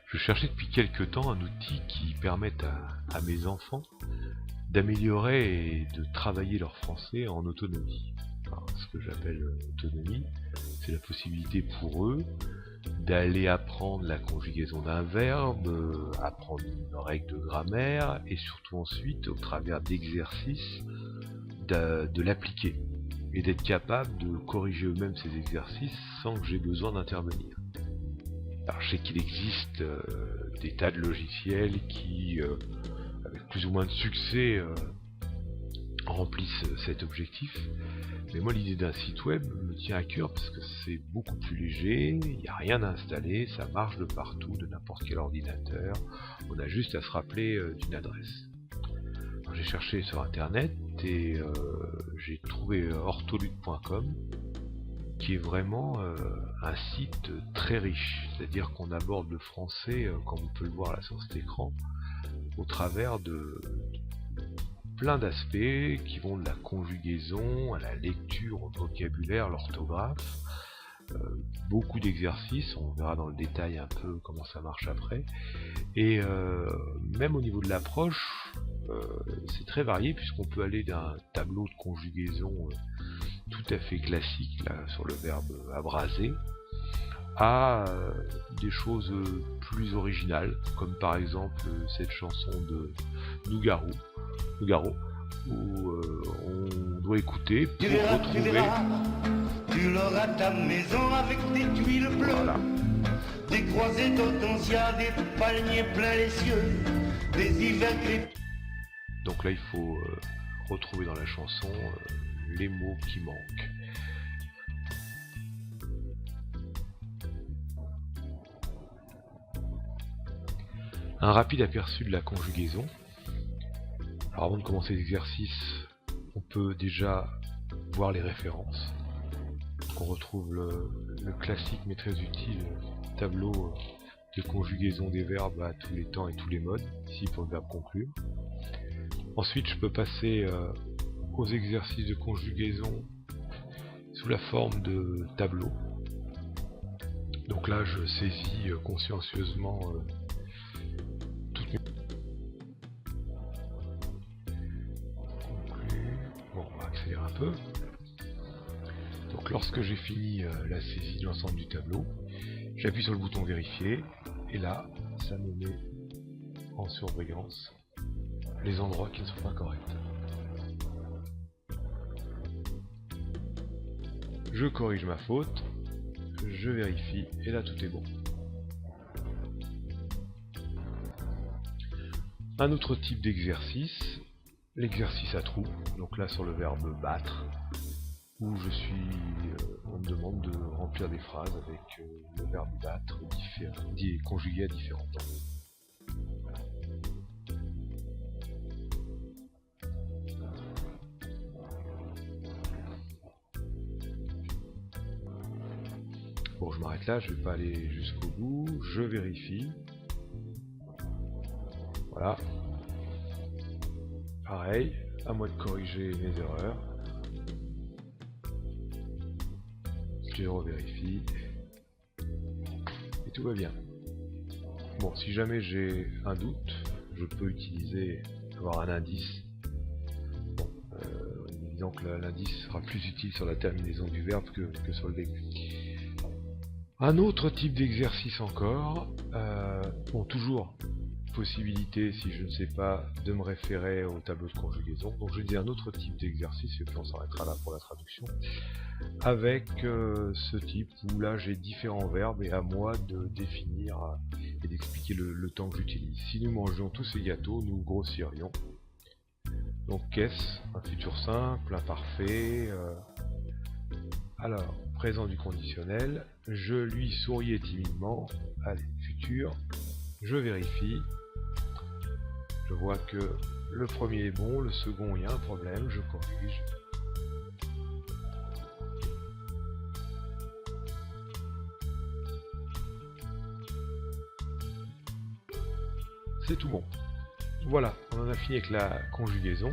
Je cherchais depuis quelque temps un outil qui permette à mes enfants d'améliorer et de travailler leur français en autonomie. Alors, ce que j'appelle autonomie, c'est la possibilité pour eux d'aller apprendre la conjugaison d'un verbe, apprendre une règle de grammaire, et surtout ensuite, au travers d'exercices, de l'appliquer, et d'être capable de corriger eux-mêmes ces exercices sans que j'ai besoin d'intervenir. Alors je sais qu'il existe des tas de logiciels qui, avec plus ou moins de succès, remplissent cet objectif. Mais moi, l'idée d'un site web me tient à cœur parce que c'est beaucoup plus léger, il n'y a rien à installer, ça marche de partout, de n'importe quel ordinateur, on a juste à se rappeler d'une adresse. J'ai cherché sur internet et j'ai trouvé ortholud.com, qui est vraiment un site très riche, c'est-à-dire qu'on aborde le français, comme on peut le voir là sur cet écran, au travers de plein d'aspects qui vont de la conjugaison à la lecture, au vocabulaire, l'orthographe, beaucoup d'exercices, on verra dans le détail un peu comment ça marche après, et même au niveau de l'approche, c'est très varié puisqu'on peut aller d'un tableau de conjugaison tout à fait classique là, sur le verbe abraser, à des choses plus originales, comme par exemple cette chanson de Nougaro, où on doit écouter pour retrouver... Tu l'auras ta maison avec des tuiles bleues, Voilà. des croisées d'hortensia, des palmiers pleins les cieux, des hivers gris. Donc là il faut retrouver dans la chanson les mots qui manquent. Un rapide aperçu de la conjugaison. Alors avant de commencer l'exercice, on peut déjà voir les références. Donc on retrouve le classique mais très utile tableau de conjugaison des verbes à tous les temps et tous les modes, ici pour le verbe conclure. Ensuite je peux passer aux exercices de conjugaison sous la forme de tableau. Donc là je saisis consciencieusement toutes mes... Bon, on va accélérer un peu. Donc lorsque j'ai fini la saisie de l'ensemble du tableau, j'appuie sur le bouton vérifier et là ça me met en surbrillance les endroits qui ne sont pas corrects. Je corrige ma faute, je vérifie et là tout est bon. Un autre type d'exercice, l'exercice à trous, donc là sur le verbe battre, où on me demande de remplir des phrases avec le verbe battre conjugué à différents temps. Bon, je m'arrête là, je vais pas aller jusqu'au bout, je vérifie. Voilà. Pareil, à moi de corriger mes erreurs. Je revérifie. Et tout va bien. Bon, si jamais j'ai un doute, je peux avoir un indice. Bon, disons que l'indice sera plus utile sur la terminaison du verbe que sur le début. Un autre type d'exercice encore, bon, toujours possibilité, si je ne sais pas, de me référer au tableau de conjugaison. Donc je dis un autre type d'exercice, et puis on s'arrêtera là pour la traduction, avec ce type où là j'ai différents verbes et à moi de définir et d'expliquer le temps que j'utilise. Si nous mangions tous ces gâteaux, nous grossirions. Donc qu'est-ce? Un futur simple, imparfait. Alors, présent du conditionnel, je lui souriais timidement. Allez, futur, je vérifie. Je vois que le premier est bon, le second il y a un problème, je corrige. C'est tout bon. Voilà, on en a fini avec la conjugaison.